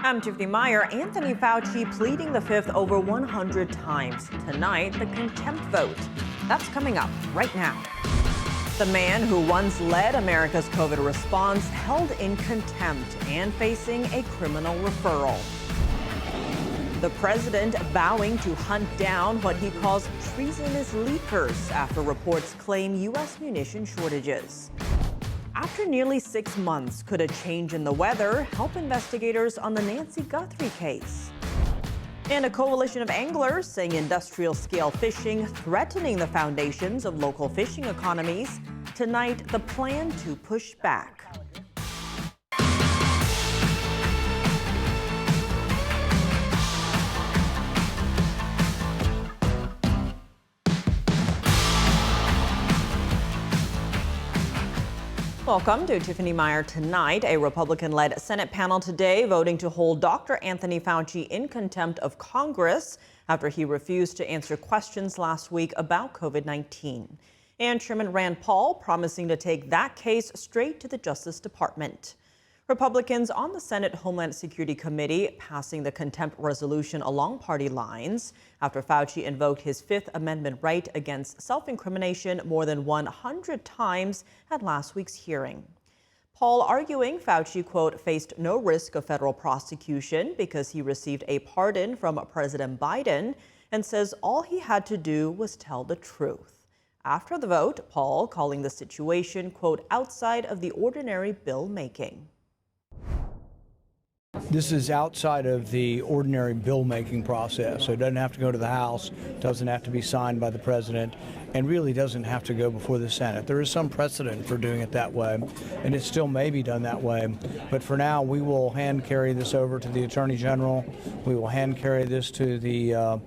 I'm Tiffany Meier. Anthony Fauci pleading the fifth over 100 times. Tonight, the contempt vote. That's coming up right now. The man who once led America's COVID response held in contempt and facing a criminal referral. The president vowing to hunt down what he calls treasonous leakers after reports claim U.S. munition shortages. After nearly 6 months, could a change in the weather help investigators on the Nancy Guthrie case? And a coalition of anglers saying industrial-scale fishing threatening the foundations of local fishing economies. Tonight, the plan to push back. Welcome to Tiffany Meier Tonight. A Republican-led Senate panel today voting to hold Dr. Anthony Fauci in contempt of Congress after he refused to answer questions last week about COVID-19. And Chairman Rand Paul promising to take that case straight to the Justice Department. Republicans on the Senate Homeland Security Committee passing the contempt resolution along party lines after Fauci invoked his Fifth Amendment right against self-incrimination more than 100 times at last week's hearing. Paul arguing Fauci, quote, faced no risk of federal prosecution because he received a pardon from President Biden and says all he had to do was tell the truth. After the vote, Paul calling the situation, quote, outside of the ordinary bill making. This is outside of the ordinary bill-making process, so it doesn't have to go to the House, doesn't have to be signed by the president, and really doesn't have to go before the Senate. There is some precedent for doing it that way, and it still may be done that way. But for now, we will hand carry this over to the Attorney General. We will hand carry this to the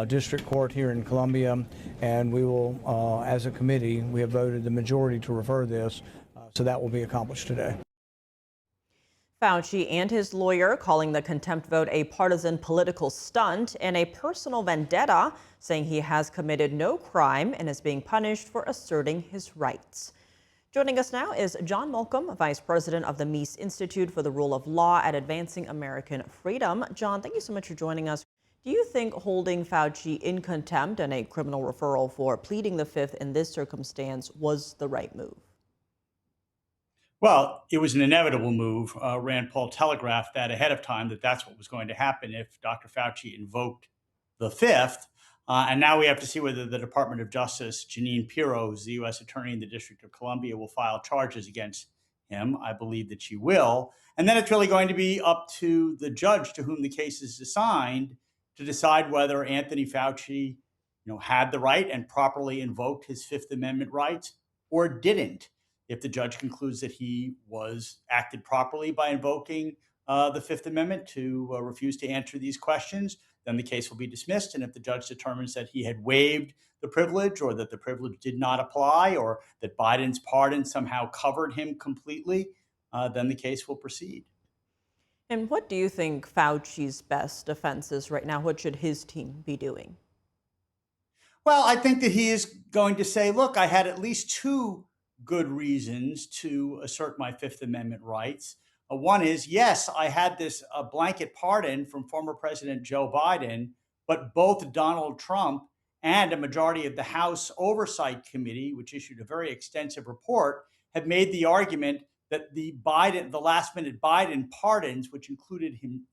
District Court here in Columbia, and we will, as a committee, we have voted the majority to refer this, so that will be accomplished today. Fauci and his lawyer calling the contempt vote a partisan political stunt and a personal vendetta, saying he has committed no crime and is being punished for asserting his rights. Joining us now is John Malcolm, Vice President of the Meese Institute for the Rule of Law at Advancing American Freedom. John, thank you so much for joining us. Do you think holding Fauci in contempt and a criminal referral for pleading the fifth in this circumstance was the right move? Well, it was an inevitable move. Rand Paul telegraphed that ahead of time, that that's what was going to happen if Dr. Fauci invoked the fifth. And now we have to see whether the Department of Justice, Jeanine Pirro, who's the U.S. Attorney in the District of Columbia, will file charges against him. I believe that she will. And then it's really going to be up to the judge to whom the case is assigned to decide whether Anthony Fauci, had the right and properly invoked his Fifth Amendment rights or didn't. If the judge concludes that he was acted properly by invoking the Fifth Amendment to refuse to answer these questions, then the case will be dismissed. And if the judge determines that he had waived the privilege or that the privilege did not apply or that Biden's pardon somehow covered him completely, then the case will proceed. And what do you think Fauci's best defense is right now? What should his team be doing? Well, I think that he is going to say, look, I had at least two good reasons to assert my Fifth Amendment rights. One is, yes, I had this blanket pardon from former President Joe Biden, but both Donald Trump and a majority of the House Oversight Committee, which issued a very extensive report, have made the argument that the last-minute Biden pardons, which included him,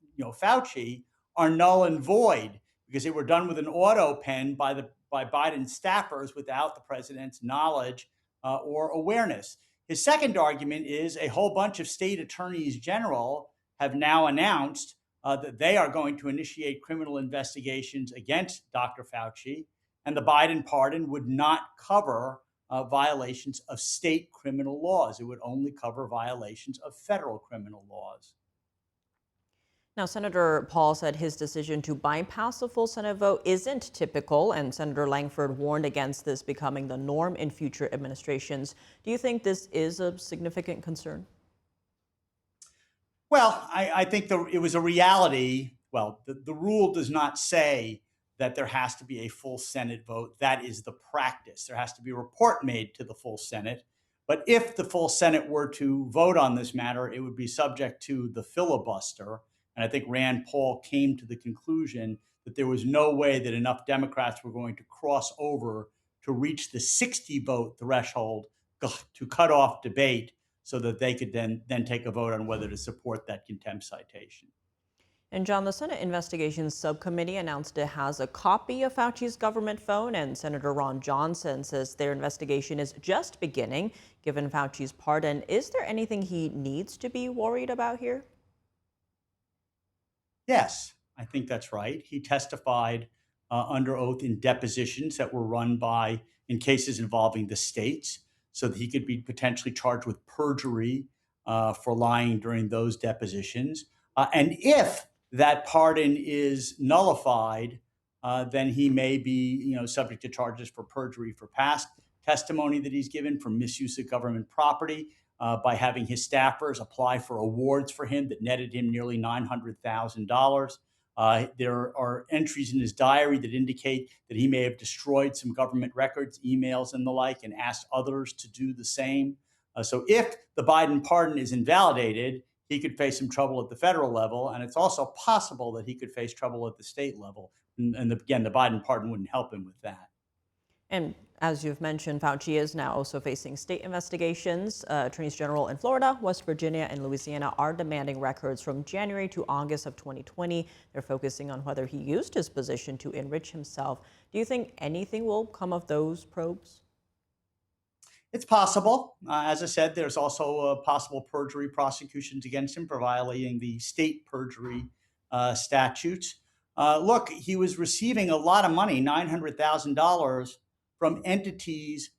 Fauci, are null and void because they were done with an auto pen by Biden staffers without the president's knowledge or awareness. His second argument is a whole bunch of state attorneys general have now announced that they are going to initiate criminal investigations against Dr. Fauci, and the Biden pardon would not cover violations of state criminal laws. It would only cover violations of federal criminal laws. Now, Senator Paul said his decision to bypass a full Senate vote isn't typical, and Senator Langford warned against this becoming the norm in future administrations. Do you think this is a significant concern? Well, I think it was a reality. Well, the rule does not say that there has to be a full Senate vote. That is the practice. There has to be a report made to the full Senate. But if the full Senate were to vote on this matter, it would be subject to the filibuster. And I think Rand Paul came to the conclusion that there was no way that enough Democrats were going to cross over to reach the 60 vote threshold to cut off debate so that they could then take a vote on whether to support that contempt citation. And John, the Senate Investigations Subcommittee announced it has a copy of Fauci's government phone, and Senator Ron Johnson says their investigation is just beginning. Given Fauci's pardon, is there anything he needs to be worried about here? Yes, I think that's right. He testified under oath in depositions that were run in cases involving the states, so that he could be potentially charged with perjury for lying during those depositions. And if that pardon is nullified, then he may be, subject to charges for perjury for past testimony that he's given, for misuse of government property, by having his staffers apply for awards for him that netted him nearly $900,000. There are entries in his diary that indicate that he may have destroyed some government records, emails, and the like, and asked others to do the same. So if the Biden pardon is invalidated, he could face some trouble at the federal level. And it's also possible that he could face trouble at the state level. And again, the Biden pardon wouldn't help him with that. And as you've mentioned, Fauci is now also facing state investigations. Attorneys General in Florida, West Virginia, and Louisiana are demanding records from January to August of 2020. They're focusing on whether he used his position to enrich himself. Do you think anything will come of those probes? It's possible. As I said, there's also possible perjury prosecutions against him for violating the state perjury statutes. Look, he was receiving a lot of money, $900,000, from entities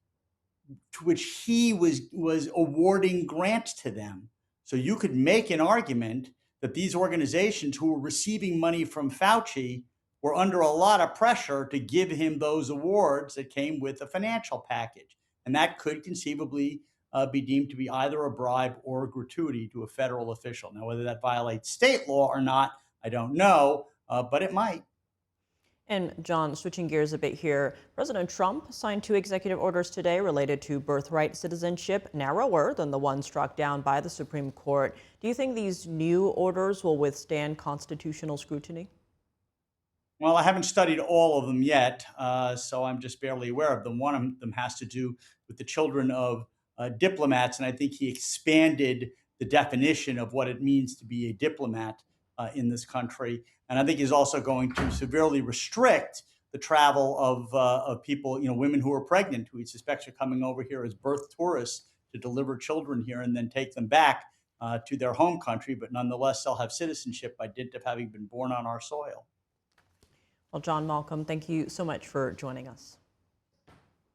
to which he was awarding grants to them. So you could make an argument that these organizations who were receiving money from Fauci were under a lot of pressure to give him those awards that came with a financial package. And that could conceivably be deemed to be either a bribe or a gratuity to a federal official. Now, whether that violates state law or not, I don't know, but it might. And John, switching gears a bit here, President Trump signed 2 executive orders today related to birthright citizenship, narrower than the one struck down by the Supreme Court. Do you think these new orders will withstand constitutional scrutiny? Well, I haven't studied all of them yet, so I'm just barely aware of them. One of them has to do with the children of diplomats, and I think he expanded the definition of what it means to be a diplomat in this country. And I think he's also going to severely restrict the travel of people, women who are pregnant, who he suspects are coming over here as birth tourists to deliver children here and then take them back to their home country, but nonetheless they'll have citizenship by dint of having been born on our soil. Well, John Malcolm, thank you so much for joining us.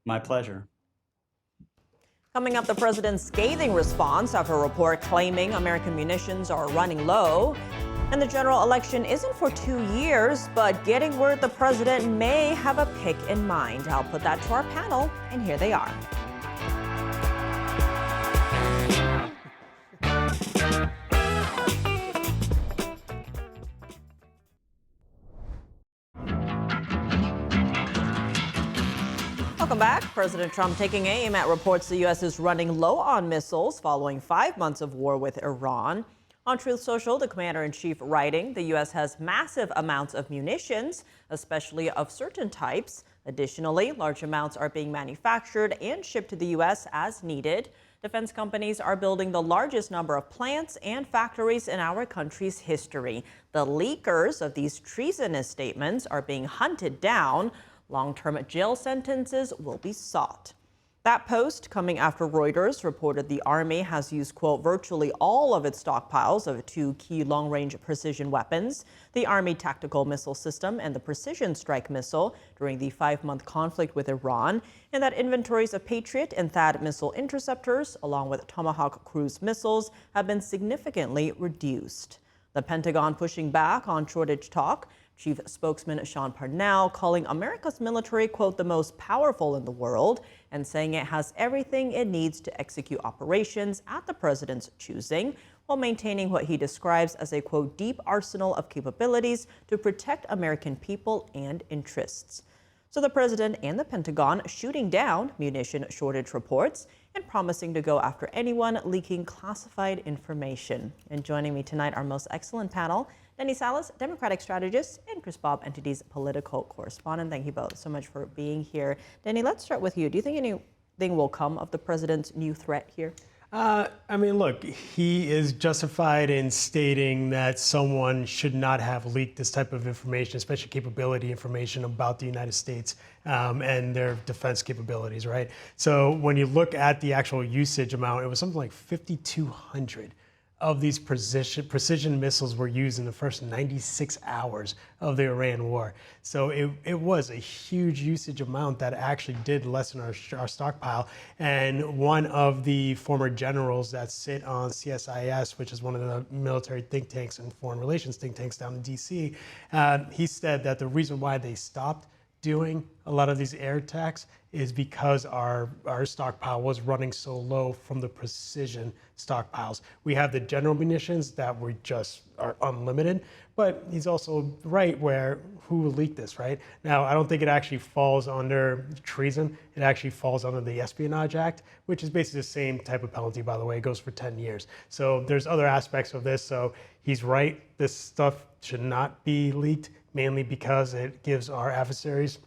My pleasure. Coming up, the president's scathing response after a report claiming American munitions are running low. And the general election isn't for 2 years, but getting word the president may have a pick in mind. I'll put that to our panel, and here they are. Welcome back. President Trump taking aim at reports the U.S. is running low on missiles following 5 months of war with Iran. On Truth Social, the commander-in-chief writing, the U.S. has massive amounts of munitions, especially of certain types. Additionally, large amounts are being manufactured and shipped to the U.S. as needed. Defense companies are building the largest number of plants and factories in our country's history. The leakers of these treasonous statements are being hunted down. Long-term jail sentences will be sought. That post coming after Reuters reported the Army has used, quote, virtually all of its stockpiles of 2 key long-range precision weapons, the Army Tactical Missile System and the Precision Strike Missile, during the 5-month conflict with Iran, and that inventories of Patriot and THAAD missile interceptors, along with Tomahawk cruise missiles, have been significantly reduced. The Pentagon pushing back on shortage talk. Chief spokesman Sean Parnell calling America's military, quote, the most powerful in the world, and saying it has everything it needs to execute operations at the president's choosing, while maintaining what he describes as a, quote, deep arsenal of capabilities to protect American people and interests. So the president and the Pentagon shooting down munition shortage reports and promising to go after anyone leaking classified information. And joining me tonight, our most excellent panel, Denny Salas, Democratic strategist, and Chris Bob, Entity's political correspondent. Thank you both so much for being here. Denny, let's start with you. Do you think anything will come of the president's new threat here? I mean, look, he is justified in stating that someone should not have leaked this type of information, especially capability information about the United States and their defense capabilities, right? So when you look at the actual usage amount, it was something like 5,200 of these precision missiles were used in the first 96 hours of the Iran war. So it was a huge usage amount that actually did lessen our stockpile. And one of the former generals that sit on CSIS, which is one of the military think tanks and foreign relations think tanks down in DC, he said that the reason why they stopped doing a lot of these air attacks is because our stockpile was running so low from the precision stockpiles. We have the general munitions that are unlimited, but he's also right where who leaked this, right? Now, I don't think it actually falls under treason. It actually falls under the Espionage Act, which is basically the same type of penalty, by the way. It goes for 10 years. So there's other aspects of this. So he's right. This stuff should not be leaked, mainly because it gives our adversaries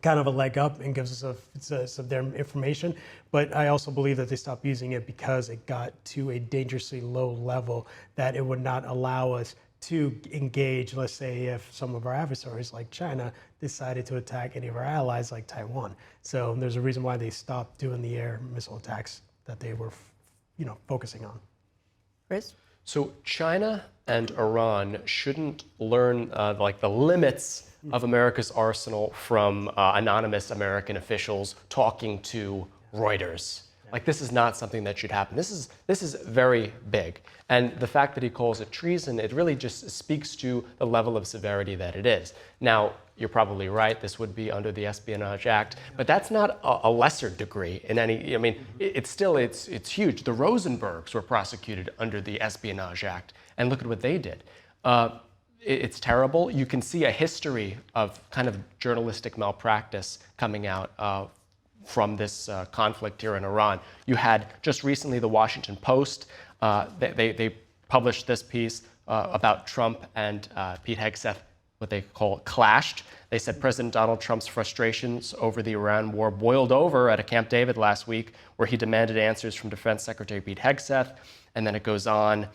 kind of a leg up and gives us their information. But I also believe that they stopped using it because it got to a dangerously low level that it would not allow us to engage, let's say, if some of our adversaries like China decided to attack any of our allies like Taiwan. So there's a reason why they stopped doing the air missile attacks that they were, focusing on. Chris? So China and Iran shouldn't learn the limits of America's arsenal from anonymous American officials talking to Reuters. Like, this is not something that should happen. This is very big. And the fact that he calls it treason, it really just speaks to the level of severity that it is. Now, you're probably right, this would be under the Espionage Act, but that's not a lesser degree in any, it's huge. The Rosenbergs were prosecuted under the Espionage Act, and look at what they did. It's terrible. You can see a history of kind of journalistic malpractice coming out from this conflict here in Iran. You had just recently the Washington Post, they published this piece about Trump and Pete Hegseth, what they call clashed. They said President Donald Trump's frustrations over the Iran war boiled over at a Camp David last week, where he demanded answers from Defense Secretary Pete Hegseth. And then it goes on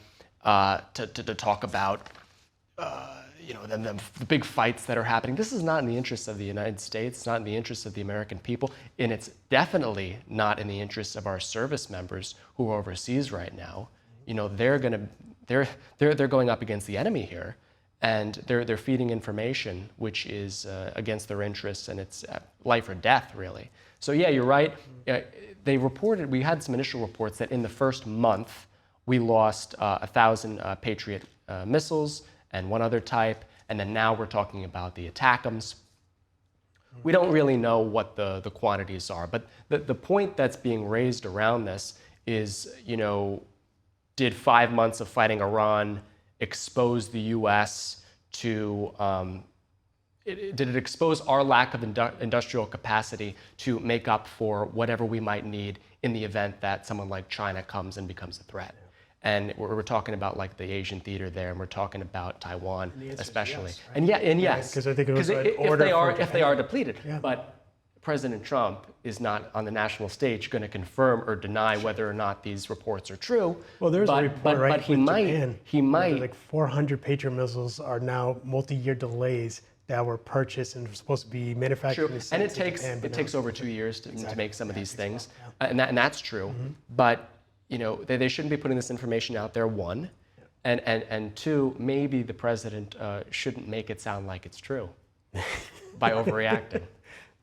to talk about the big fights that are happening. This is not in the interests of the United States. It's not in the interests of the American people, and it's definitely not in the interests of our service members who are overseas right now. They're going up against the enemy here, and they're feeding information which is against their interests, and it's life or death, really. So yeah, you're right. We had some initial reports that in the first month we lost 1,000 Patriot missiles and one other type, and then now we're talking about the ATACMS. We don't really know what the quantities are, but the point that's being raised around this is, did 5 months of fighting Iran expose the U.S. to, did it expose our lack of industrial capacity to make up for whatever we might need in the event that someone like China comes and becomes a threat? And we're talking about like the Asian theater there, and we're talking about Taiwan, especially. Yes, right? And yes, because I think it was if they are depleted. Yeah. But President Trump is not on the national stage going to confirm or deny whether or not these reports are true. Well, there's a report, right? But he might. Like 400 Patriot missiles are now multi-year delays that were purchased and were supposed to be manufactured. True. And it takes over 2 years to make some of these things, and that's true. Mm-hmm. But they shouldn't be putting this information out there, one. And two, maybe the president shouldn't make it sound like it's true by overreacting.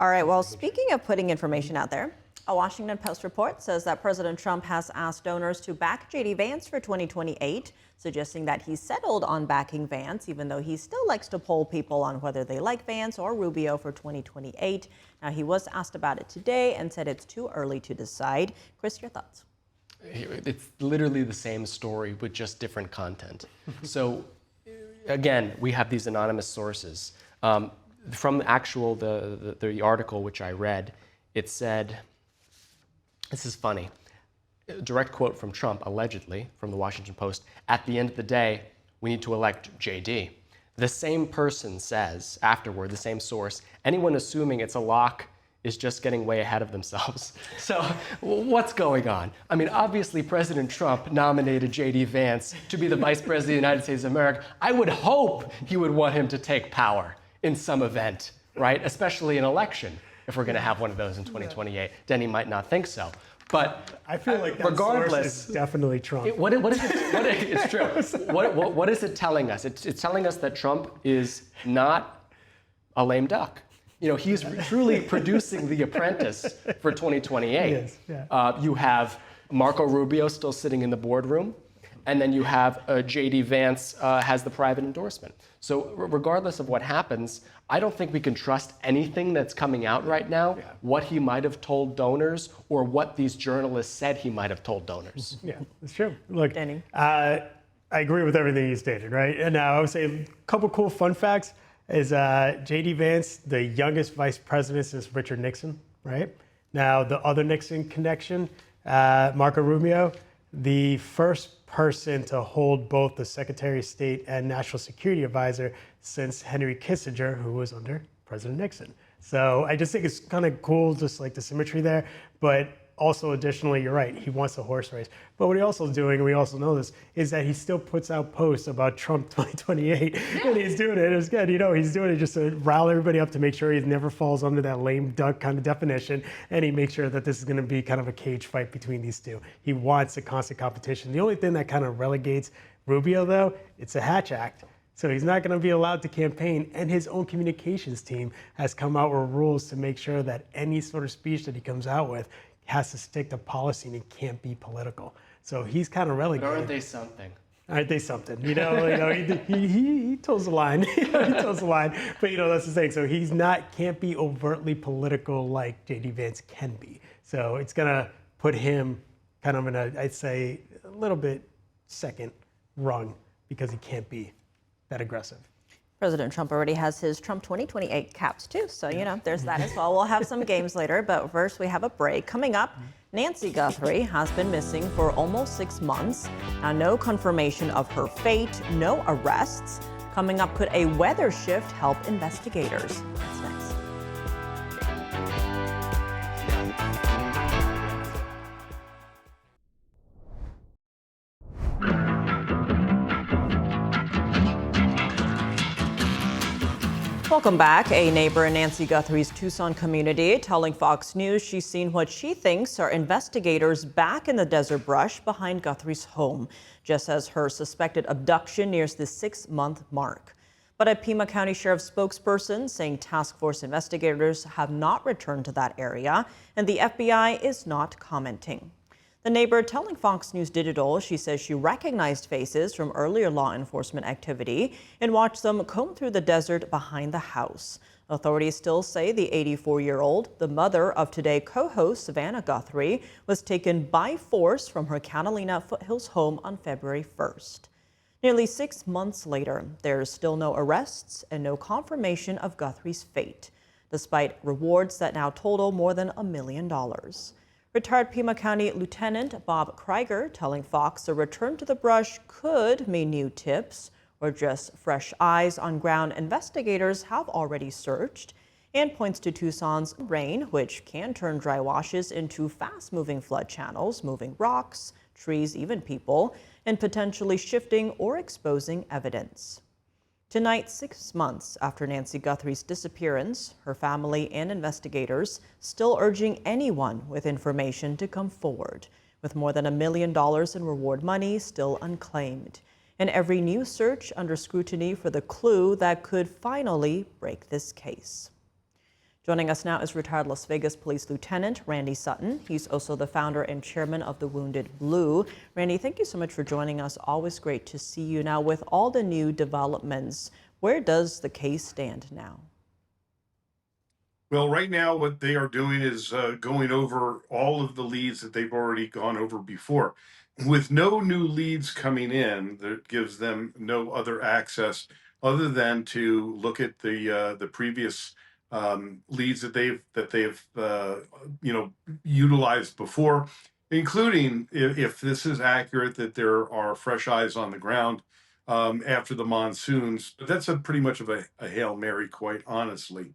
All right, well, speaking of putting information out there, a Washington Post report says that President Trump has asked donors to back J.D. Vance for 2028, suggesting that he's settled on backing Vance, even though he still likes to poll people on whether they like Vance or Rubio for 2028. Now, he was asked about it today and said it's too early to decide. Chris, your thoughts? It's literally the same story with just different content. So again, we have these anonymous sources. from the article which I read, it said, this is funny, a direct quote from Trump, allegedly, from the Washington Post, at the end of the day, we need to elect JD. The same person says afterward, the same source, anyone assuming it's a lock is just getting way ahead of themselves. So what's going on? I mean, obviously President Trump nominated J.D. Vance to be the Vice President of the United States of America. I would hope he would want him to take power in some event, right? Especially an election, if we're gonna have one of those in 2028. Denny might not think so. But I feel like that regardless, source is definitely Trump. What is it? It's true. What is it telling us? It's telling us that Trump is not a lame duck. You know, he's truly producing The Apprentice for 2028. Yes, yeah. You have Marco Rubio still sitting in the boardroom, and then you have J.D. Vance has the private endorsement. So regardless of what happens, I don't think we can trust anything that's coming out right now, what he might have told donors or what these journalists said he might have told donors. Yeah, it's true. Look, Denny. I agree with everything you stated, right? And now I would say a couple cool fun facts is J.D. Vance, the youngest vice president since Richard Nixon, right? Now, the other Nixon connection, Marco Rubio, the first person to hold both the Secretary of State and National Security Advisor since Henry Kissinger, who was under President Nixon. So I just think it's kind of cool, just like the symmetry there. But also, additionally, you're right, he wants a horse race. But what he also is doing, and we also know this, is that he still puts out posts about Trump 2028. And he's doing it, it's good, you know, he's doing it just to rile everybody up to make sure he never falls under that lame duck kind of definition. And he makes sure that this is going to be kind of a cage fight between these two. He wants a constant competition. The only thing that kind of relegates Rubio, though, it's a Hatch Act. So he's not going to be allowed to campaign, and his own communications team has come out with rules to make sure that any sort of speech that he comes out with has to stick to policy and it can't be political. So he's kind of relegated. Aren't they something? Aren't they something? You know, he toes the line. He toes the line. But that's the thing. So he's can't be overtly political like J.D. Vance can be. So it's gonna put him kind of in I'd say a little bit second rung because he can't be that aggressive. President Trump already has his Trump 2028 caps too, so there's that as well. We'll have some games later, but first we have a break. Coming up, Nancy Guthrie has been missing for almost 6 months. Now, no confirmation of her fate, no arrests. Coming up, could a weather shift help investigators? That's next. Welcome back. A neighbor in Nancy Guthrie's Tucson community telling Fox News she's seen what she thinks are investigators back in the desert brush behind Guthrie's home, just as her suspected abduction nears the 6-month mark. But a Pima County Sheriff's spokesperson saying task force investigators have not returned to that area, and the FBI is not commenting. The neighbor telling Fox News Digital she says she recognized faces from earlier law enforcement activity and watched them comb through the desert behind the house. Authorities still say the 84-year-old, the mother of Today co-host Savannah Guthrie, was taken by force from her Catalina Foothills home on February 1st. Nearly 6 months later, there's still no arrests and no confirmation of Guthrie's fate, despite rewards that now total more than $1 million. Retired Pima County Lieutenant Bob Krieger telling Fox a return to the brush could mean new tips or just fresh eyes on ground investigators have already searched, and points to Tucson's rain, which can turn dry washes into fast-moving flood channels, moving rocks, trees, even people, and potentially shifting or exposing evidence. Tonight, 6 months after Nancy Guthrie's disappearance, her family and investigators still urging anyone with information to come forward, with more than $1 million in reward money still unclaimed, and every new search under scrutiny for the clue that could finally break this case. Joining us now is retired Las Vegas Police Lieutenant Randy Sutton. He's also the founder and chairman of the Wounded Blue. Randy, thank you so much for joining us. Always great to see you. Now, with all the new developments, where does the case stand now? Well, right now, what they are doing is going over all of the leads that they've already gone over before. With no new leads coming in, that gives them no other access other than to look at the previous leads that they've utilized before, including if this is accurate that there are fresh eyes on the ground after the monsoons. But that's pretty much of a Hail Mary, quite honestly.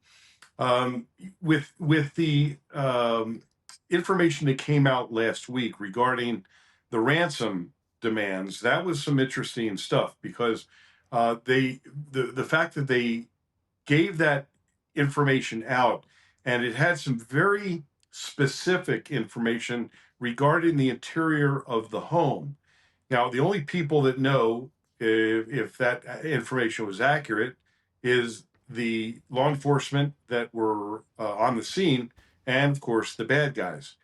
Um, with the information that came out last week regarding the ransom demands, that was some interesting stuff because the fact that they gave that information out, and it had some very specific information regarding the interior of the home. Now, the only people that know if that information was accurate is the law enforcement that were on the scene, and of course, the bad guys.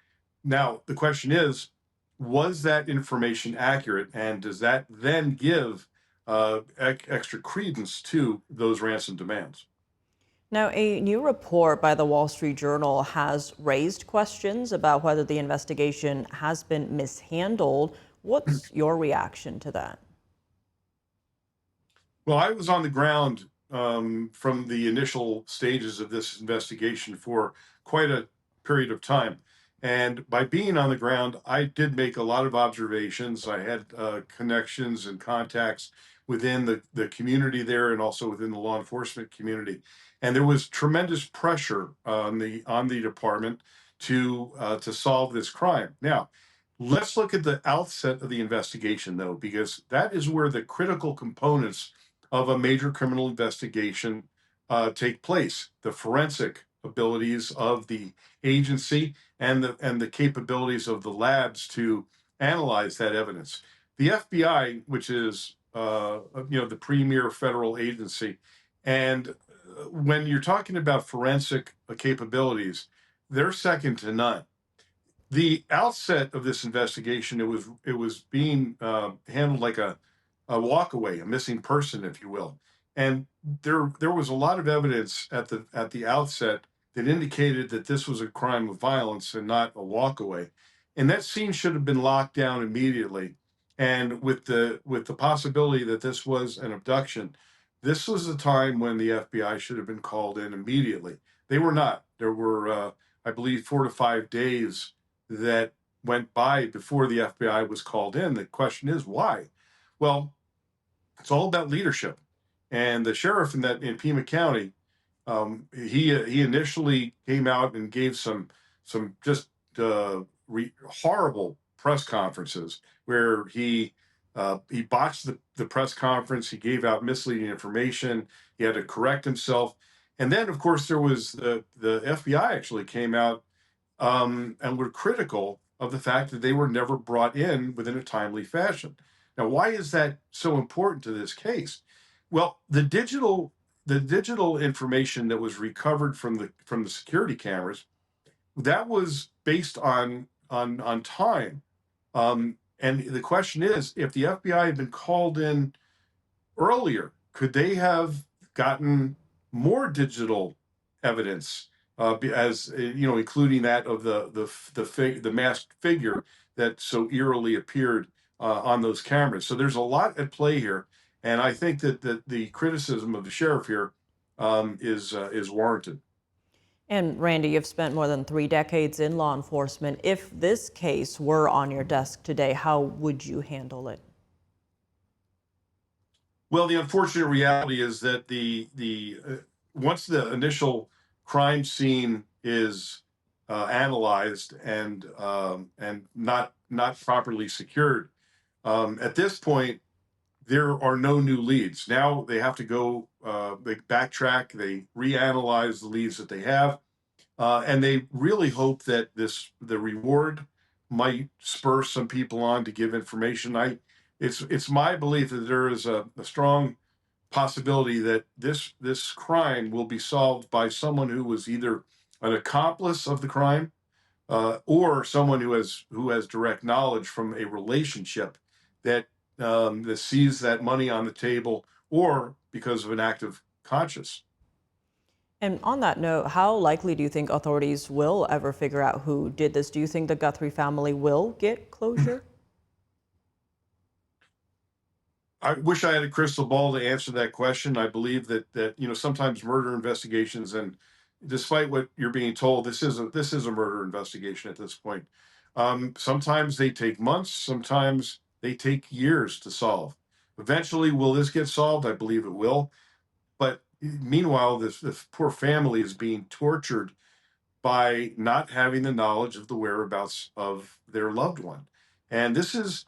Now, the question is, was that information accurate, and does that then give extra credence to those ransom demands? Now, a new report by the Wall Street Journal has raised questions about whether the investigation has been mishandled. What's your reaction to that? Well, I was on the ground from the initial stages of this investigation for quite a period of time. And by being on the ground, I did make a lot of observations. I had connections and contacts within the community there and also within the law enforcement community. And there was tremendous pressure on the department to solve this crime. Now, let's look at the outset of the investigation, though, because that is where the critical components of a major criminal investigation take place. The forensic abilities of the agency and the capabilities of the labs to analyze that evidence. The FBI, which is the premier federal agency, and when you're talking about forensic capabilities, they're second to none. The outset of this investigation, it was being handled like a walkaway, a missing person, if you will. And there was a lot of evidence at the outset that indicated that this was a crime of violence and not a walkaway. And that scene should have been locked down immediately. And with the possibility that this was an abduction, this was the time when the FBI should have been called in immediately. They were not. There were, I believe, 4 to 5 days that went by before the FBI was called in. The question is why? Well, it's all about leadership. And the sheriff in Pima County, he initially came out and gave some just horrible press conferences where he botched the press conference. He gave out misleading information. He had to correct himself. And then, of course, there was the FBI actually came out and were critical of the fact that they were never brought in within a timely fashion. Now, why is that so important to this case? Well, the digital information that was recovered from the security cameras, that was based on time. And the question is, if the FBI had been called in earlier, could they have gotten more digital evidence, including that of the masked figure that so eerily appeared on those cameras? So there's a lot at play here, and I think that the criticism of the sheriff here is warranted. And Randy, you've spent more than 3 decades in law enforcement. If this case were on your desk today, how would you handle it? Well, the unfortunate reality is that once the initial crime scene is analyzed and not properly secured, at this point there are no new leads. Now they have to go, they backtrack, they reanalyze the leads that they have, and they really hope that the reward might spur some people on to give information. It's my belief that there is a strong possibility that this crime will be solved by someone who was either an accomplice of the crime or someone who has direct knowledge from a relationship that sees that money on the table, or because of an act of conscience. And on that note, how likely do you think authorities will ever figure out who did this? Do you think the Guthrie family will get closure? I wish I had a crystal ball to answer that question. I believe that sometimes murder investigations, and despite what you're being told, this is a murder investigation at this point. Sometimes they take months, sometimes they take years to solve. Eventually, will this get solved? I believe it will. But meanwhile, this poor family is being tortured by not having the knowledge of the whereabouts of their loved one. And this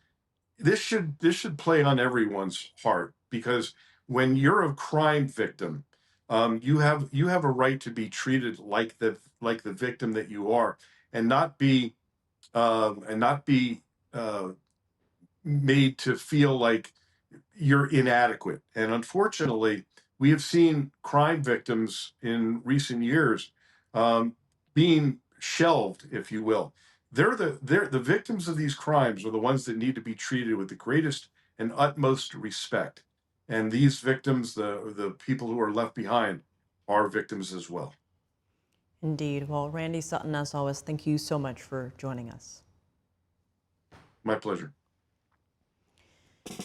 should play on everyone's heart, because when you're a crime victim, you have a right to be treated like the victim that you are, and not be made to feel like you're inadequate. And unfortunately, we have seen crime victims in recent years being shelved, if you will. They're the victims of these crimes are the ones that need to be treated with the greatest and utmost respect. And these victims, the people who are left behind, are victims as well. Indeed. Well, Randy Sutton, as always, thank you so much for joining us. My pleasure.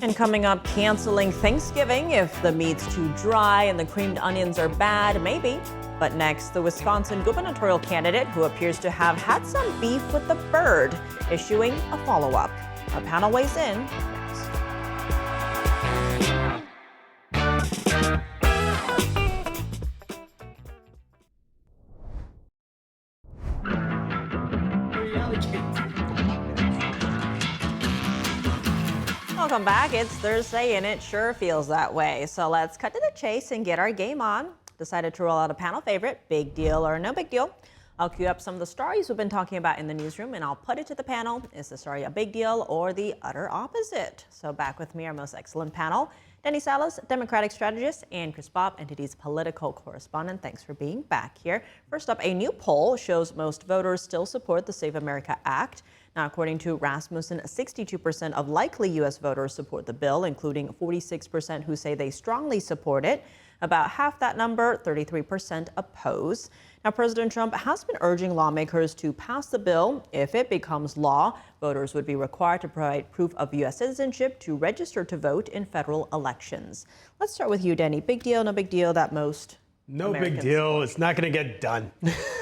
And coming up, canceling Thanksgiving if the meat's too dry and the creamed onions are bad, maybe. But next, the Wisconsin gubernatorial candidate who appears to have had some beef with the bird, issuing a follow-up. Our panel weighs in next. Welcome back. It's Thursday and it sure feels that way. So let's cut to the chase and get our game on. Decided to roll out a panel favorite, big deal or no big deal. I'll cue up some of the stories we've been talking about in the newsroom and I'll put it to the panel. Is the story a big deal or the utter opposite? So back with me, our most excellent panel. Denny Salas, Democratic strategist, and Chris Bob, Entity's political correspondent. Thanks for being back here. First up, a new poll shows most voters still support the Save America Act. Now, according to Rasmussen, 62% of likely U.S. voters support the bill, including 46% who say they strongly support it. About half that number, 33%, oppose. Now, President Trump has been urging lawmakers to pass the bill. If it becomes law, voters would be required to provide proof of U.S. citizenship to register to vote in federal elections. Let's start with you, Denny. Big deal, no big deal, that most No Americans big deal. support. It's not going to get done.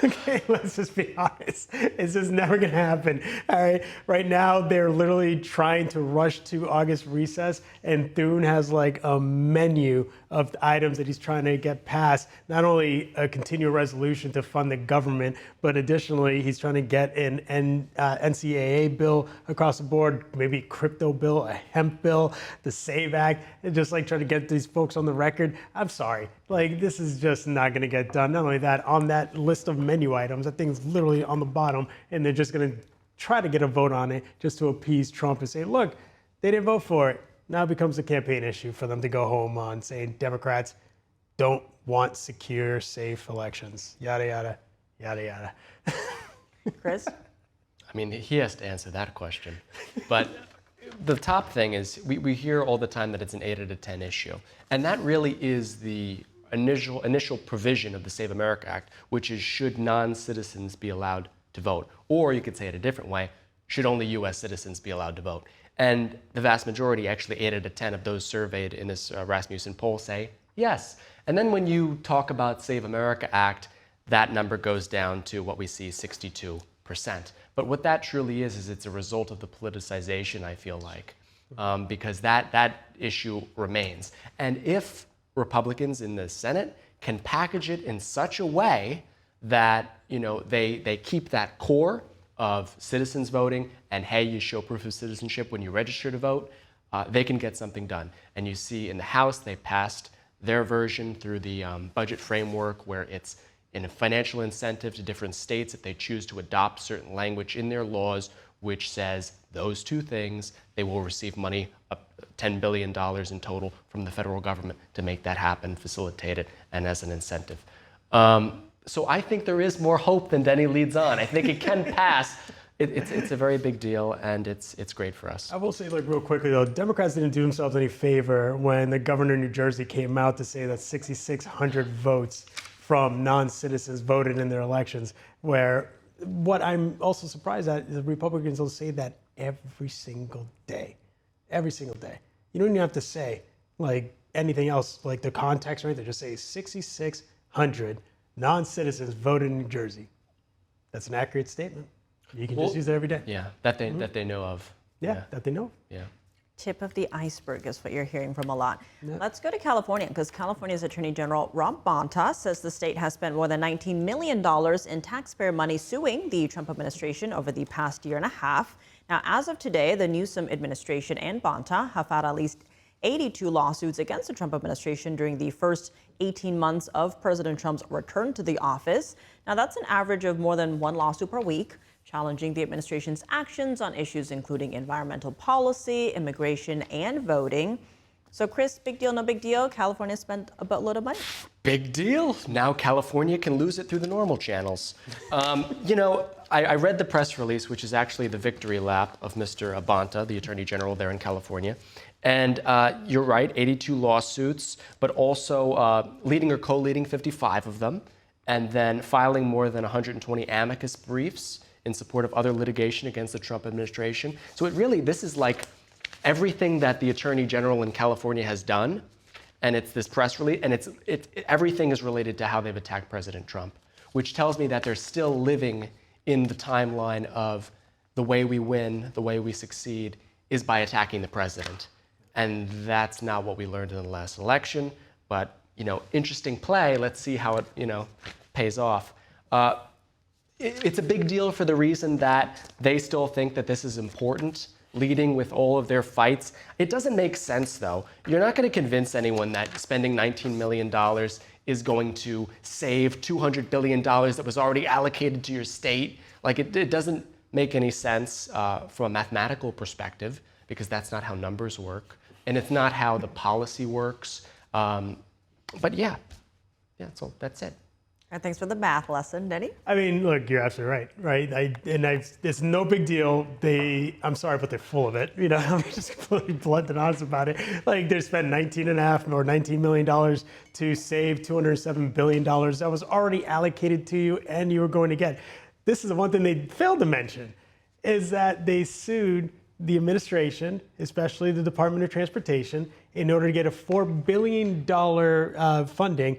Okay, let's just be honest. It's just never going to happen. All right. Right now, they're literally trying to rush to August recess, and Thune has like a menu of items that he's trying to get passed. Not only a continual resolution to fund the government, but additionally, he's trying to get an NCAA bill across the board, maybe a crypto bill, a hemp bill, the SAVE Act, and just like trying to get these folks on the record. I'm sorry. Like, this is just not going to get done. Not only that, on that list of menu items, that thing's literally on the bottom, and they're just going to try to get a vote on it just to appease Trump and say, look, they didn't vote for it. Now it becomes a campaign issue for them to go home on, saying Democrats don't want secure, safe elections. Yada, yada, yada, yada. Chris? I mean, he has to answer that question. But the top thing is we hear all the time that it's an 8 out of 10 issue. And that really is the initial provision of the Save America Act, which is should non-citizens be allowed to vote? Or you could say it a different way, should only U.S. citizens be allowed to vote? And the vast majority, actually 8 out of 10 of those surveyed in this Rasmussen poll say yes. And then when you talk about Save America Act, that number goes down to what we see, 62%. But what that truly is it's a result of the politicization, I feel like, because that issue remains. And if Republicans in the Senate can package it in such a way that they keep that core of citizens voting and, hey, you show proof of citizenship when you register to vote, they can get something done. And you see in the House, they passed their version through the budget framework where it's in a financial incentive to different states if they choose to adopt certain language in their laws, which says those two things, they will receive money, $10 billion in total from the federal government to make that happen, facilitate it, and as an incentive. So I think there is more hope than Denny leads on. I think it can pass. It's a very big deal, and it's great for us. I will say, like, real quickly, though, Democrats didn't do themselves any favor when the governor of New Jersey came out to say that 6,600 votes from non-citizens voted in their elections, where what I'm also surprised at is the Republicans will say that every single day. Every single day. You don't even have to say like anything else, like the context or anything. Just say 6,600 non-citizens voted in New Jersey. That's an accurate statement. You can just use it every day. Yeah, that they know of. Yeah, that they know. Yeah. Tip of the iceberg is what you're hearing from a lot. Let's go to California, because California's Attorney General Rob Bonta says the state has spent more than $19 million in taxpayer money suing the Trump administration over the past year and a half. Now, as of today, the Newsom administration and Bonta have filed at least 82 lawsuits against the Trump administration during the first 18 months of President Trump's return to the office. Now, that's an average of more than one lawsuit per week, challenging the administration's actions on issues including environmental policy, immigration, and voting. So, Chris, big deal, no big deal? California spent a boatload of money. Big deal. Now California can lose it through the normal channels. I read the press release, which is actually the victory lap of Mr. Bonta, the Attorney General there in California. And you're right, 82 lawsuits, but also leading or co-leading 55 of them, and then filing more than 120 amicus briefs in support of other litigation against the Trump administration. So this is like everything that the Attorney General in California has done, and it's this press release, and everything is related to how they've attacked President Trump, which tells me that they're still living in the timeline of the way we win, the way we succeed, is by attacking the president. And that's not what we learned in the last election, but interesting play. Let's see how it pays off. It's a big deal for the reason that they still think that this is important, leading with all of their fights. It doesn't make sense, though. You're not going to convince anyone that spending $19 million is going to save $200 billion that was already allocated to your state. Like, it doesn't make any sense from a mathematical perspective, because that's not how numbers work, and it's not how the policy works. But yeah, so that's it. All right, thanks for the math lesson, Denny. I mean, look, you're absolutely right? It's no big deal. I'm sorry, but they're full of it. I'm just completely blunt and honest about it. Like, they spent $19 million to save $207 billion that was already allocated to you and you were going to get. This is the one thing they failed to mention, is that they sued the administration, especially the Department of Transportation, in order to get a $4 billion funding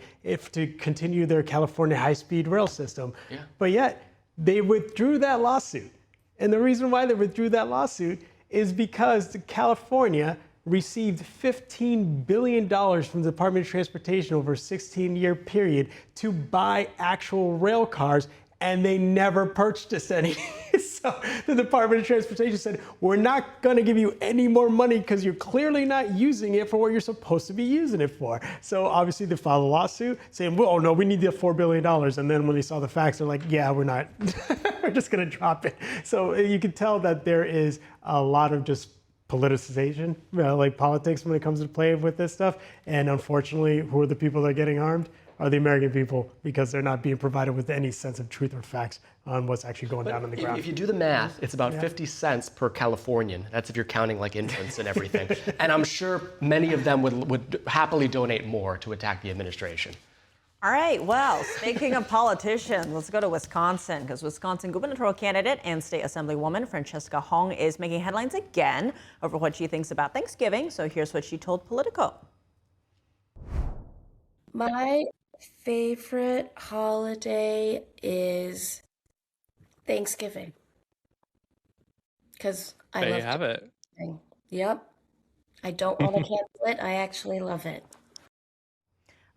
to continue their California high-speed rail system. Yeah. But yet, they withdrew that lawsuit. And the reason why they withdrew that lawsuit is because California received $15 billion from the Department of Transportation over a 16-year period to buy actual rail cars, and they never purchased any. So the Department of Transportation said, we're not going to give you any more money because you're clearly not using it for what you're supposed to be using it for. So obviously they filed a lawsuit saying, well, oh no, we need the $4 billion. And then when they saw the facts, they're like, yeah, we're not. We're just going to drop it. So you can tell that there is a lot of just politicization, like politics when it comes to play with this stuff. And unfortunately, who are the people that are getting harmed? Are the American people, because they're not being provided with any sense of truth or facts on what's actually going down on the ground. If you do the math, it's about 50 cents per Californian. That's if you're counting like infants and everything. And I'm sure many of them would happily donate more to attack the administration. All right, well, speaking of politicians, let's go to Wisconsin, because Wisconsin gubernatorial candidate and state assemblywoman Francesca Hong is making headlines again over what she thinks about Thanksgiving. So here's what she told Politico. My favorite holiday is Thanksgiving, because I There love you have it. Thanksgiving. Yep. I don't want to cancel it. I actually love it.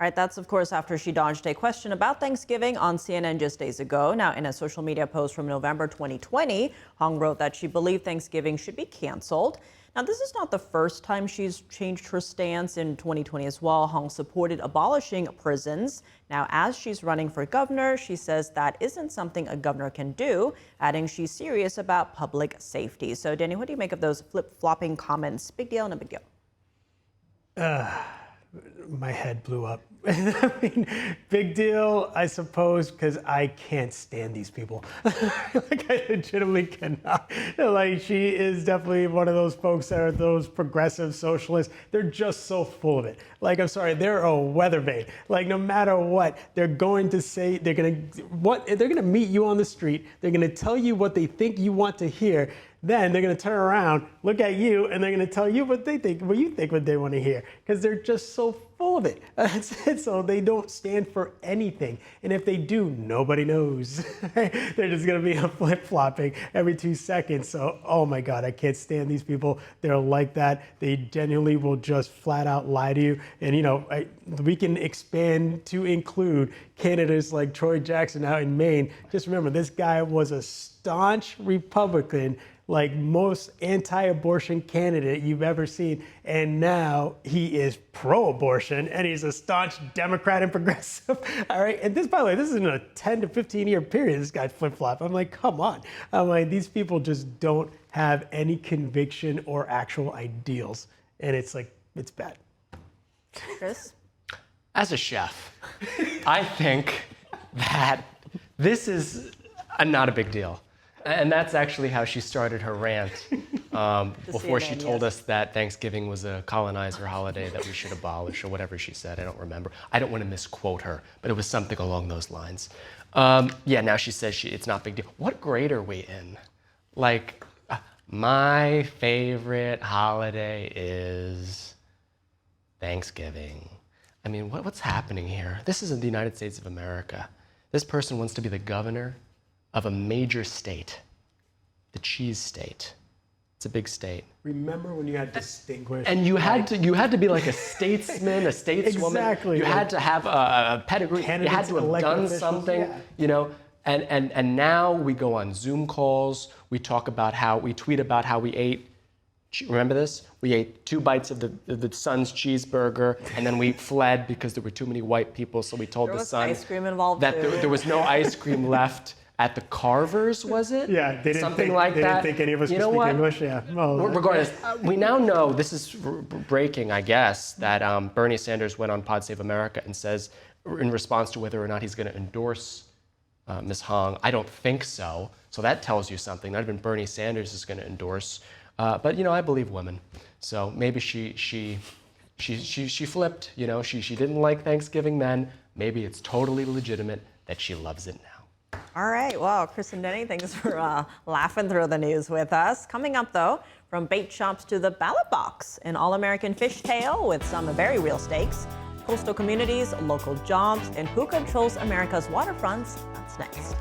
All right, that's, of course, after she dodged a question about Thanksgiving on CNN just days ago. Now, in a social media post from November 2020, Hong wrote that she believed Thanksgiving should be canceled. Now, this is not the first time she's changed her stance. In 2020 as well, Hong supported abolishing prisons. Now, as she's running for governor, she says that isn't something a governor can do, adding she's serious about public safety. So, Danny, what do you make of those flip-flopping comments? Big deal, no big deal? My head blew up. I mean, big deal, I suppose, because I can't stand these people. Like, I legitimately cannot. Like, she is definitely one of those folks that are those progressive socialists. They're just so full of it. Like, I'm sorry, they're a weather vane. Like, no matter what, they're going to say, they're going to meet you on the street. They're going to tell you what they think you want to hear. Then they're going to turn around, look at you, and they're going to tell you what they think, what you think, what they want to hear, because they're just so full of it. That's it. So they don't stand for anything. And if they do, nobody knows. They're just going to be flip-flopping every 2 seconds. So, oh my God, I can't stand these people. They're like that. They genuinely will just flat out lie to you. And, you know, we can expand to include candidates like Troy Jackson out in Maine. Just remember, this guy was a staunch Republican, like most anti-abortion candidate you've ever seen. And now he is pro-abortion and he's a staunch Democrat and progressive. All right. And this, by the way, this is in a 10 to 15 year period. This guy flip-flop. I'm like, come on. I'm like, these people just don't have any conviction or actual ideals. And it's like, it's bad. Chris? As a chef, I think that this is not a big deal. And that's actually how she started her rant before she told us that Thanksgiving was a colonizer holiday that we should abolish or whatever she said. I don't remember. I don't want to misquote her, but it was something along those lines. Yeah, now she says it's not a big deal. What grade are we in? Like, my favorite holiday is Thanksgiving. I mean, what's happening here? This isn't the United States of America. This person wants to be the governor of a major state, the cheese state. It's a big state. Remember when you had distinguished? And you had to be like a statesman, a stateswoman. Exactly. You had to have a pedigree. You had to have done something, you know. And now we go on Zoom calls. We tweet about how we ate. Remember this? We ate 2 bites of the son's cheeseburger, and then we fled because there were too many white people. So we told the son ice cream involved that too. there was no ice cream left at the Carvers, was it? Yeah, they didn't something think, like they that. didn't think any of us you could know speak what? English. Yeah. Well, Regardless, we now know, this is breaking, I guess, that Bernie Sanders went on Pod Save America and says, in response to whether or not he's going to endorse Ms. Hong, I don't think so. So that tells you something. Not even Bernie Sanders is going to endorse. But you know, I believe women. So maybe she flipped. You know, she didn't like Thanksgiving then. Maybe it's totally legitimate that she loves it now. All right. Well, Chris and Denny, thanks for laughing through the news with us. Coming up, though, from bait shops to the ballot box, an all-American fish tale with some very real stakes, coastal communities, local jobs, and who controls America's waterfronts. That's next.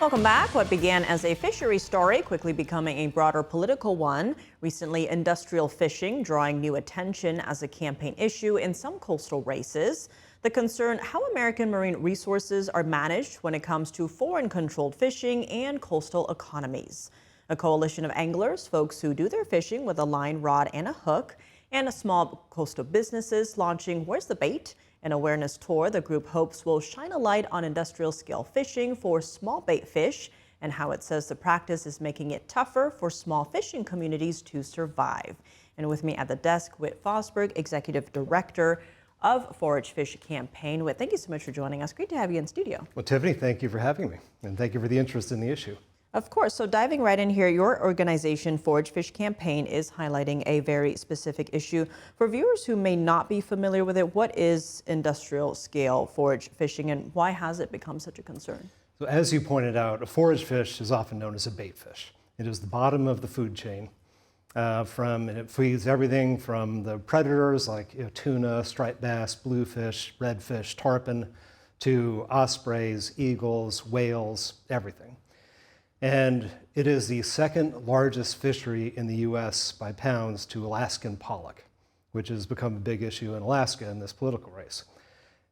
Welcome back. What began as a fishery story quickly becoming a broader political one. Recently, industrial fishing drawing new attention as a campaign issue in some coastal races. The concern how American marine resources are managed when it comes to foreign-controlled fishing and coastal economies. A coalition of anglers, folks who do their fishing with a line, rod, and a hook, and small coastal businesses launching Where's the Bait? An awareness tour the group hopes will shine a light on industrial scale fishing for small bait fish and how it says the practice is making it tougher for small fishing communities to survive. And with me at the desk, Whit Fosberg, Executive Director of Forage Fish Campaign. Whit, thank you so much for joining us. Great to have you in studio. Well, Tiffany, thank you for having me, and thank you for the interest in the issue. Of course. So diving right in here, your organization, Forage Fish Campaign, is highlighting a very specific issue. For viewers who may not be familiar with it, what is industrial scale forage fishing and why has it become such a concern? So as you pointed out, a forage fish is often known as a bait fish. It is the bottom of the food chain. And it feeds everything from the predators like tuna, striped bass, bluefish, redfish, tarpon, to ospreys, eagles, whales, everything. And it is the second largest fishery in the US by pounds to Alaskan pollock, which has become a big issue in Alaska in this political race.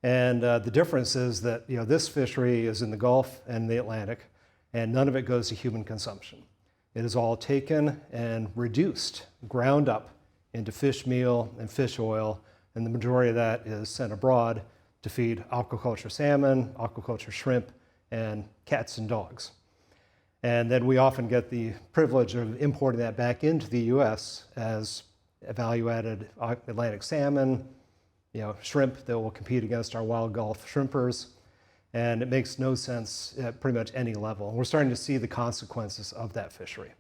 And the difference is that this fishery is in the Gulf and the Atlantic, and none of it goes to human consumption. It is all taken and reduced, ground up into fish meal and fish oil, and the majority of that is sent abroad to feed aquaculture salmon, aquaculture shrimp, and cats and dogs. And then we often get the privilege of importing that back into the US as value-added Atlantic salmon, shrimp that will compete against our wild Gulf shrimpers. And it makes no sense at pretty much any level. We're starting to see the consequences of that fishery.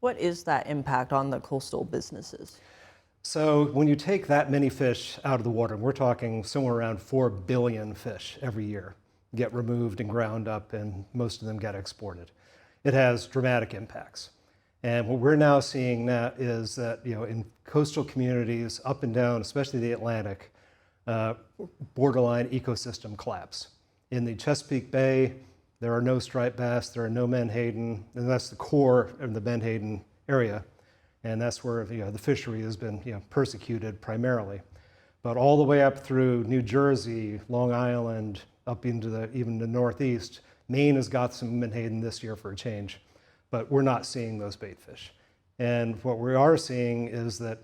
What is that impact on the coastal businesses? So when you take that many fish out of the water, we're talking somewhere around 4 billion fish every year get removed and ground up, and most of them get exported. It has dramatic impacts. And what we're now seeing now is that, in coastal communities up and down, especially the Atlantic, borderline ecosystem collapse. In the Chesapeake Bay, there are no striped bass, there are no menhaden, and that's the core of the menhaden area. And that's where the fishery has been persecuted primarily. But all the way up through New Jersey, Long Island, up into even the Northeast, Maine has got some menhaden this year for a change, but we're not seeing those bait fish. And what we are seeing is that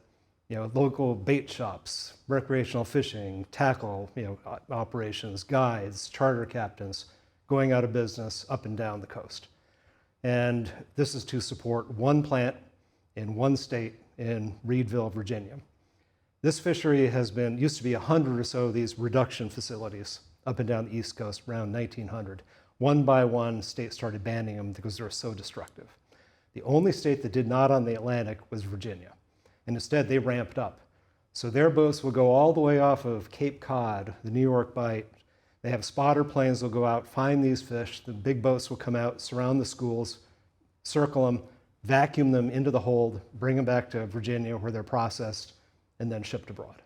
local bait shops, recreational fishing, tackle operations, guides, charter captains going out of business up and down the coast. And this is to support one plant in one state in Reedville, Virginia. This fishery used to be 100 or so of these reduction facilities up and down the East Coast around 1900. One by one, states started banning them because they were so destructive. The only state that did not on the Atlantic was Virginia. And instead, they ramped up. So their boats will go all the way off of Cape Cod, the New York Bight. They have spotter planes that will go out, find these fish. The big boats will come out, surround the schools, circle them, vacuum them into the hold, bring them back to Virginia where they're processed, and then shipped abroad.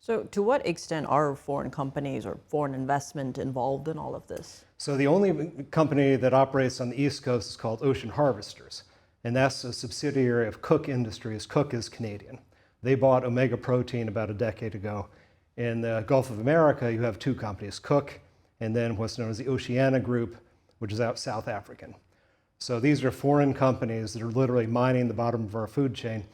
So to what extent are foreign companies or foreign investment involved in all of this? So the only company that operates on the East Coast is called Ocean Harvesters, and that's a subsidiary of Cook Industries. Cook is Canadian. They bought Omega Protein about a decade ago. In the Gulf of America, you have two companies, Cook, and then what's known as the Oceania Group, which is out South African. So these are foreign companies that are literally mining the bottom of our food chain.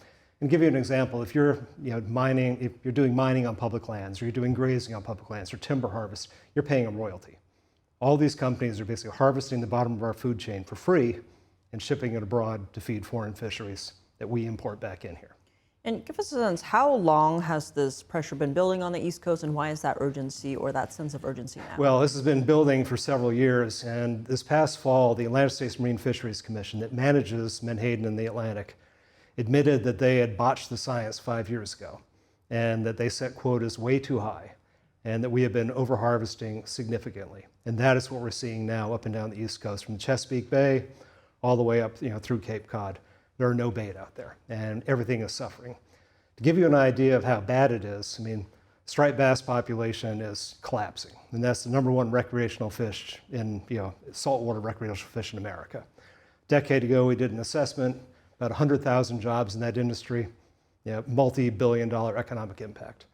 And give you an example, if you're doing mining on public lands, or you're doing grazing on public lands, or timber harvest, you're paying a royalty. All these companies are basically harvesting the bottom of our food chain for free and shipping it abroad to feed foreign fisheries that we import back in here. And give us a sense, how long has this pressure been building on the East Coast, and why is that urgency or that sense of urgency now? Well, this has been building for several years, and this past fall, the Atlantic States Marine Fisheries Commission that manages menhaden in the Atlantic admitted that they had botched the science 5 years ago, and that they set quotas way too high, and that we have been over-harvesting significantly. And that is what we're seeing now up and down the East Coast, from the Chesapeake Bay all the way up through Cape Cod. There are no bait out there, and everything is suffering. To give you an idea of how bad it is, striped bass population is collapsing, and that's the #1 recreational fish in saltwater recreational fish in America. A decade ago, we did an assessment, about 100,000 jobs in that industry, multi-billion-dollar economic impact.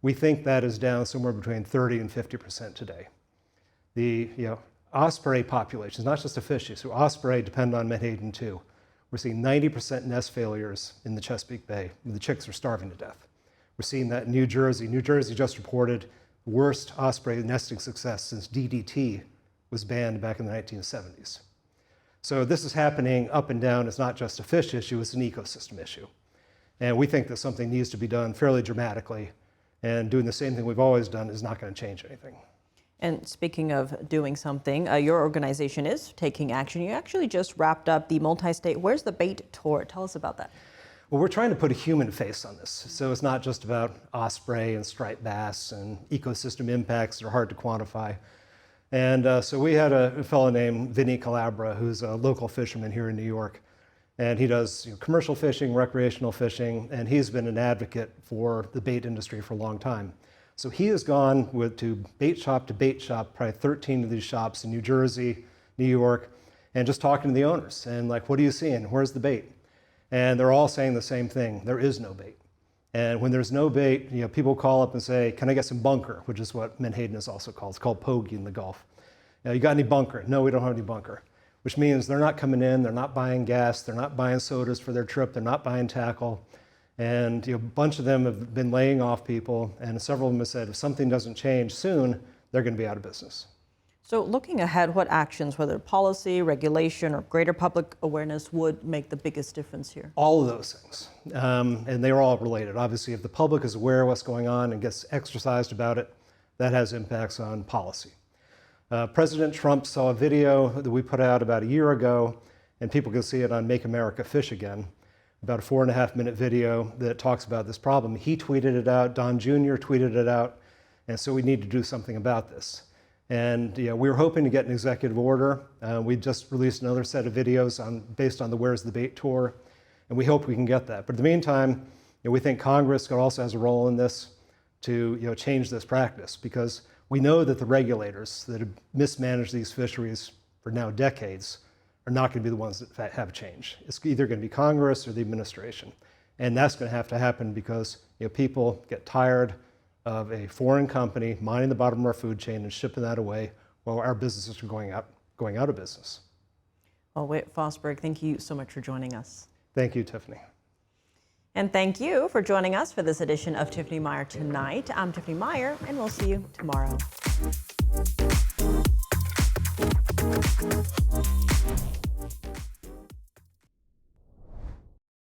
We think that is down somewhere between 30 and 50% today. The osprey population is not just a fish issue. Osprey depend on menhaden too. We're seeing 90% nest failures in the Chesapeake Bay. The chicks are starving to death. We're seeing that in New Jersey. New Jersey just reported the worst osprey nesting success since DDT was banned back in the 1970s. So this is happening up and down. It's not just a fish issue, it's an ecosystem issue. And we think that something needs to be done fairly dramatically, and doing the same thing we've always done is not going to change anything. And speaking of doing something, your organization is taking action. You actually just wrapped up the multi-state Where's the Bait tour. Tell us about that. Well, we're trying to put a human face on this. So it's not just about osprey and striped bass and ecosystem impacts that are hard to quantify. And so we had a fellow named Vinny Calabra, who's a local fisherman here in New York. And he does commercial fishing, recreational fishing, and he's been an advocate for the bait industry for a long time. So he has gone to bait shop, probably 13 of these shops in New Jersey, New York, and just talking to the owners and what are you seeing? Where's the bait? And they're all saying the same thing. There is no bait. And when there's no bait, people call up and say, can I get some bunker? Which is what menhaden is also called. It's called pogie in the Gulf. You got any bunker? No, we don't have any bunker. Which means they're not coming in, they're not buying gas, they're not buying sodas for their trip, they're not buying tackle. And a bunch of them have been laying off people, and several of them have said if something doesn't change soon, they're going to be out of business. So looking ahead, what actions, whether policy, regulation, or greater public awareness, would make the biggest difference here? All of those things, and they're all related. Obviously, if the public is aware of what's going on and gets exercised about it, that has impacts on policy. President Trump saw a video that we put out about a year ago, and people can see it on Make America Fish Again, about a 4.5-minute video that talks about this problem. He tweeted it out, Don Jr. tweeted it out, and so we need to do something about this. And we were hoping to get an executive order. We just released another set of videos based on the Where's the Bait tour, and we hope we can get that. But in the meantime, we think Congress also has a role in this to change this practice, because we know that the regulators that have mismanaged these fisheries for now decades are not going to be the ones that have change. It's either going to be Congress or the administration. And that's going to have to happen because people get tired of a foreign company mining the bottom of our food chain and shipping that away while our businesses are going out of business. Well, Whit Fosberg, thank you so much for joining us. Thank you, Tiffany. And thank you for joining us for this edition of Tiffany Meier Tonight. I'm Tiffany Meier, and we'll see you tomorrow.